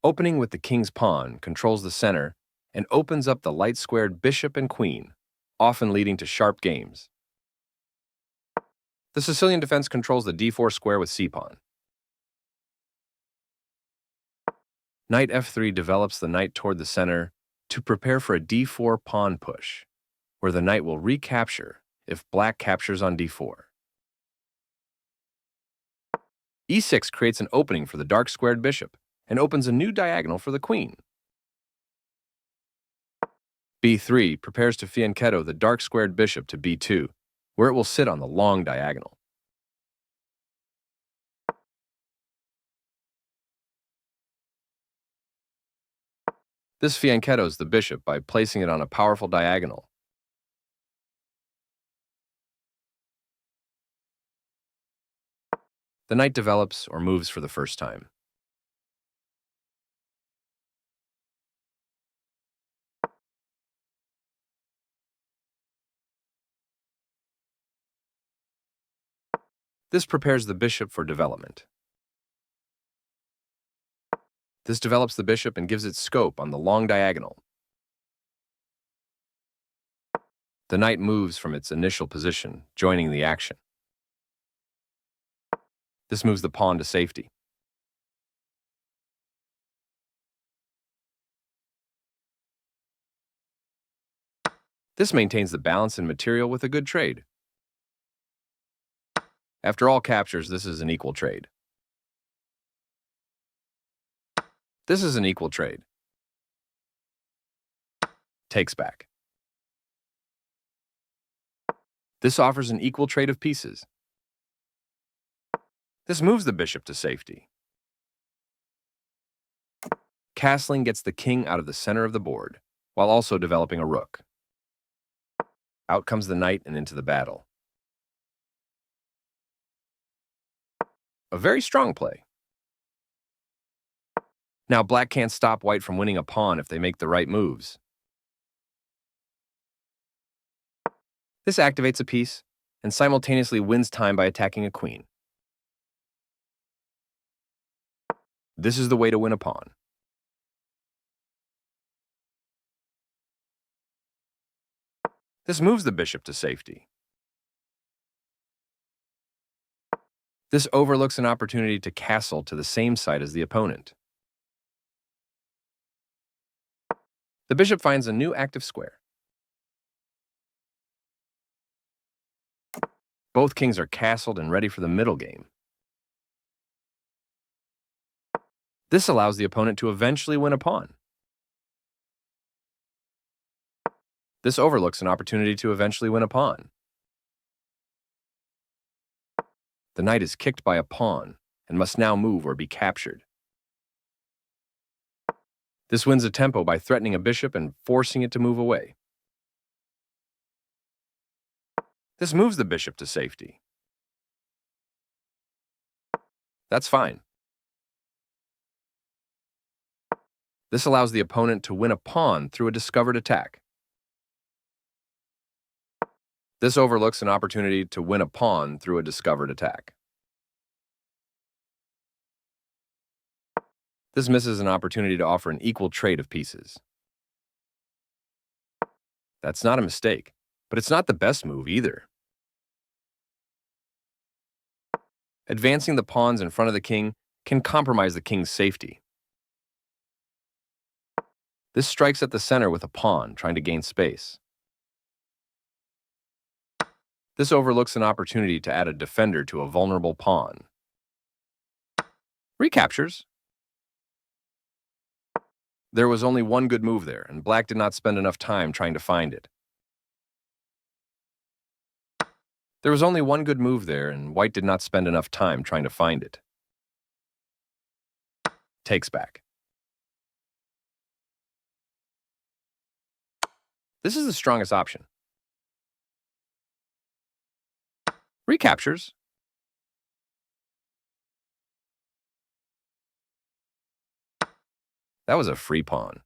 Opening with the king's pawn controls the center and opens up the light-squared bishop and queen, often leading to sharp games. The Sicilian defense controls the d4 square with c-pawn. Knight f3 develops the knight toward the center to prepare for a d4 pawn push, where the knight will recapture if black captures on d4. e6 creates an opening for the dark-squared bishop and opens a new diagonal for the queen. b3 prepares to fianchetto the dark-squared bishop to b2, where it will sit on the long diagonal. This fianchettos the bishop by placing it on a powerful diagonal. The knight develops or moves for the first time. This prepares the bishop for development. This develops the bishop and gives it scope on the long diagonal. The knight moves from its initial position, joining the action. This moves the pawn to safety. This maintains the balance in material with a good trade. After all captures, this is an equal trade. This is an equal trade. Takes back. This offers an equal trade of pieces. This moves the bishop to safety. Castling gets the king out of the center of the board, while also developing a rook. Out comes the knight and into the battle. A very strong play. Now black can't stop white from winning a pawn if they make the right moves. This activates a piece and simultaneously wins time by attacking a queen. This is the way to win a pawn. This moves the bishop to safety. This overlooks an opportunity to castle to the same side as the opponent. The bishop finds a new active square. Both kings are castled and ready for the middle game. This allows the opponent to eventually win a pawn. This overlooks an opportunity to eventually win a pawn. The knight is kicked by a pawn and must now move or be captured. This wins a tempo by threatening a bishop and forcing it to move away. This moves the bishop to safety. That's fine. This allows the opponent to win a pawn through a discovered attack. This overlooks an opportunity to win a pawn through a discovered attack. This misses an opportunity to offer an equal trade of pieces. That's not a mistake, but it's not the best move either. Advancing the pawns in front of the king can compromise the king's safety. This strikes at the center with a pawn, trying to gain space. This overlooks an opportunity to add a defender to a vulnerable pawn. Recaptures. There was only one good move there, and black did not spend enough time trying to find it. There was only one good move there, and white did not spend enough time trying to find it. Takes back. This is the strongest option. Recaptures. That was a free pawn.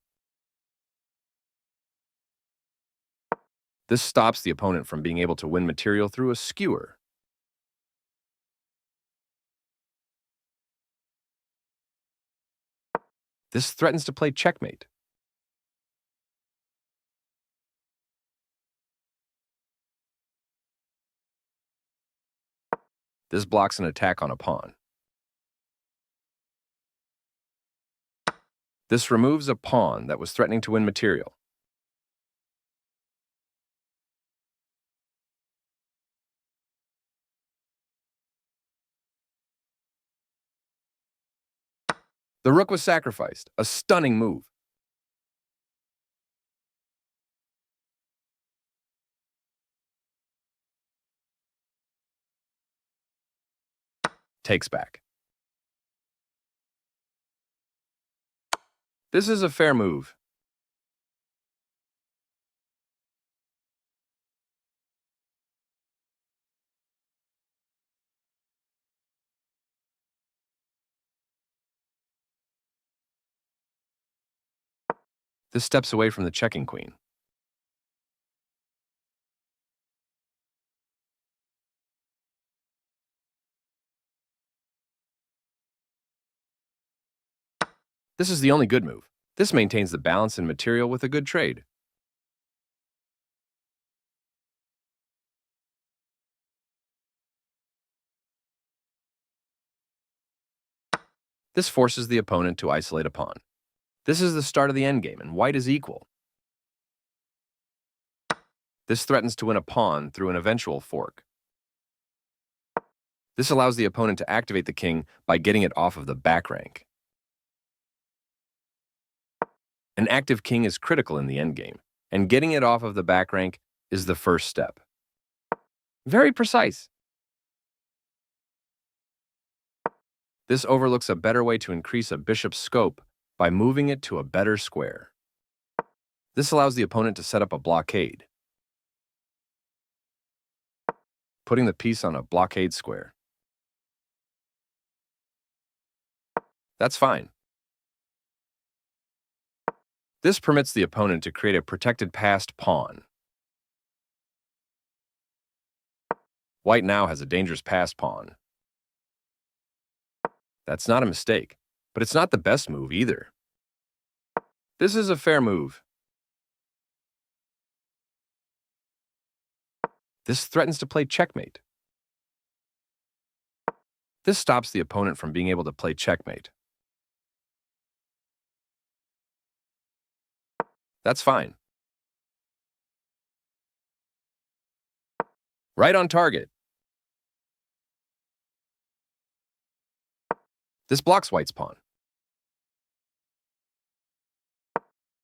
This stops the opponent from being able to win material through a skewer. This threatens to play checkmate. This blocks an attack on a pawn. This removes a pawn that was threatening to win material. The rook was sacrificed, a stunning move. Takes back. This is a fair move. This steps away from the checking queen. This is the only good move. This maintains the balance in material with a good trade. This forces the opponent to isolate a pawn. This is the start of the endgame, and white is equal. This threatens to win a pawn through an eventual fork. This allows the opponent to activate the king by getting it off of the back rank. An active king is critical in the endgame, and getting it off of the back rank is the first step. Very precise. This overlooks a better way to increase a bishop's scope by moving it to a better square. This allows the opponent to set up a blockade, putting the piece on a blockade square. That's fine. This permits the opponent to create a protected passed pawn. White now has a dangerous passed pawn. That's not a mistake, but it's not the best move either. This is a fair move. This threatens to play checkmate. This stops the opponent from being able to play checkmate. That's fine. Right on target. This blocks white's pawn.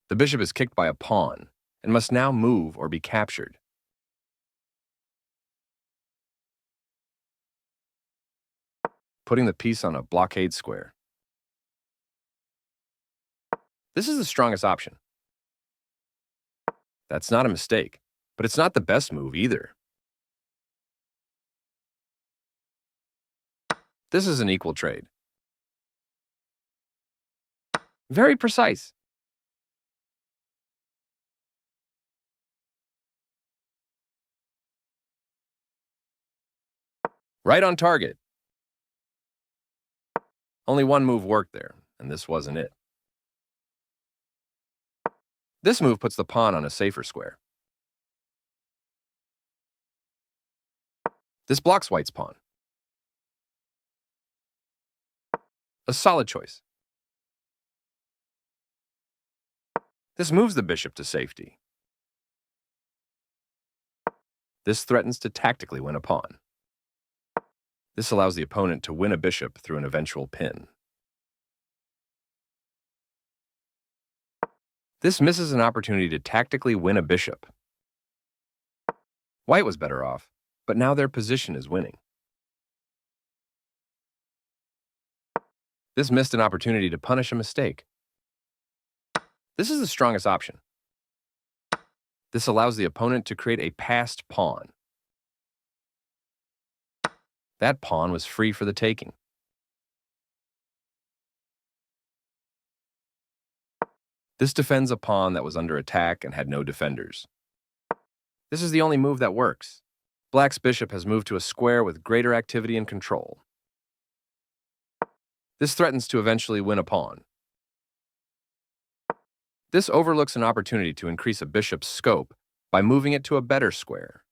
The bishop is kicked by a pawn and must now move or be captured. Putting the piece on a blockade square. This is the strongest option. That's not a mistake, but it's not the best move either. This is an equal trade. Very precise. Right on target. Only one move worked there, and this wasn't it. This move puts the pawn on a safer square. This blocks white's pawn. A solid choice. This moves the bishop to safety. This threatens to tactically win a pawn. This allows the opponent to win a bishop through an eventual pin. This misses an opportunity to tactically win a bishop. White was better off, but now their position is winning. This missed an opportunity to punish a mistake. This is the strongest option. This allows the opponent to create a passed pawn. That pawn was free for the taking. This defends a pawn that was under attack and had no defenders. This is the only move that works. Black's bishop has moved to a square with greater activity and control. This threatens to eventually win a pawn. This overlooks an opportunity to increase a bishop's scope by moving it to a better square.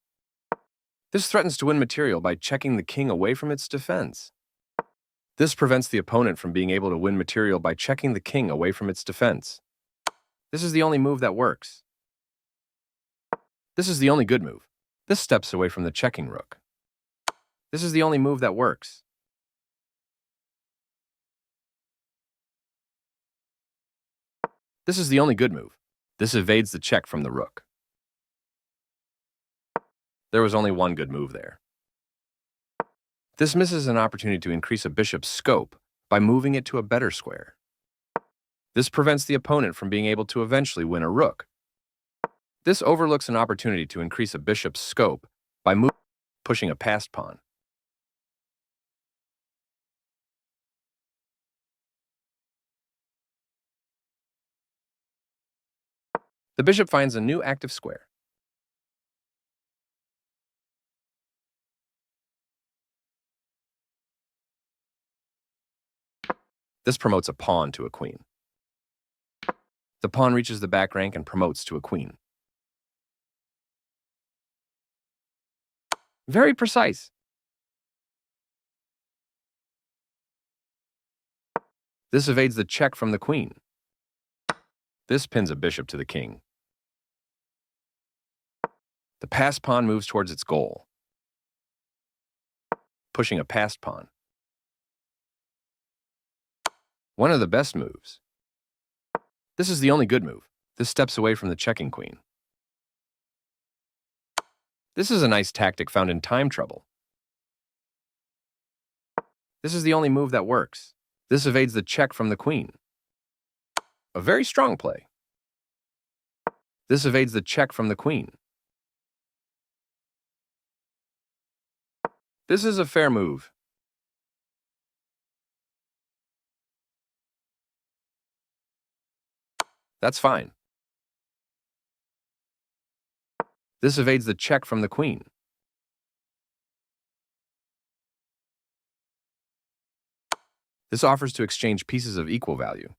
This threatens to win material by checking the king away from its defense. This prevents the opponent from being able to win material by checking the king away from its defense. This is the only move that works. This is the only good move. This steps away from the checking rook. This is the only move that works. This is the only good move. This evades the check from the rook. There was only one good move there. This misses an opportunity to increase a bishop's scope by moving it to a better square. This prevents the opponent from being able to eventually win a rook. This overlooks an opportunity to increase a bishop's scope by pushing a passed pawn. The bishop finds a new active square. This promotes a pawn to a queen. The pawn reaches the back rank and promotes to a queen. Very precise. This evades the check from the queen. This pins a bishop to the king. The passed pawn moves towards its goal, pushing a passed pawn. One of the best moves. This is the only good move. This steps away from the checking queen. This is a nice tactic found in time trouble. This is the only move that works. This evades the check from the queen. A very strong play. This evades the check from the queen. This is a fair move. That's fine. This evades the check from the queen. This offers to exchange pieces of equal value.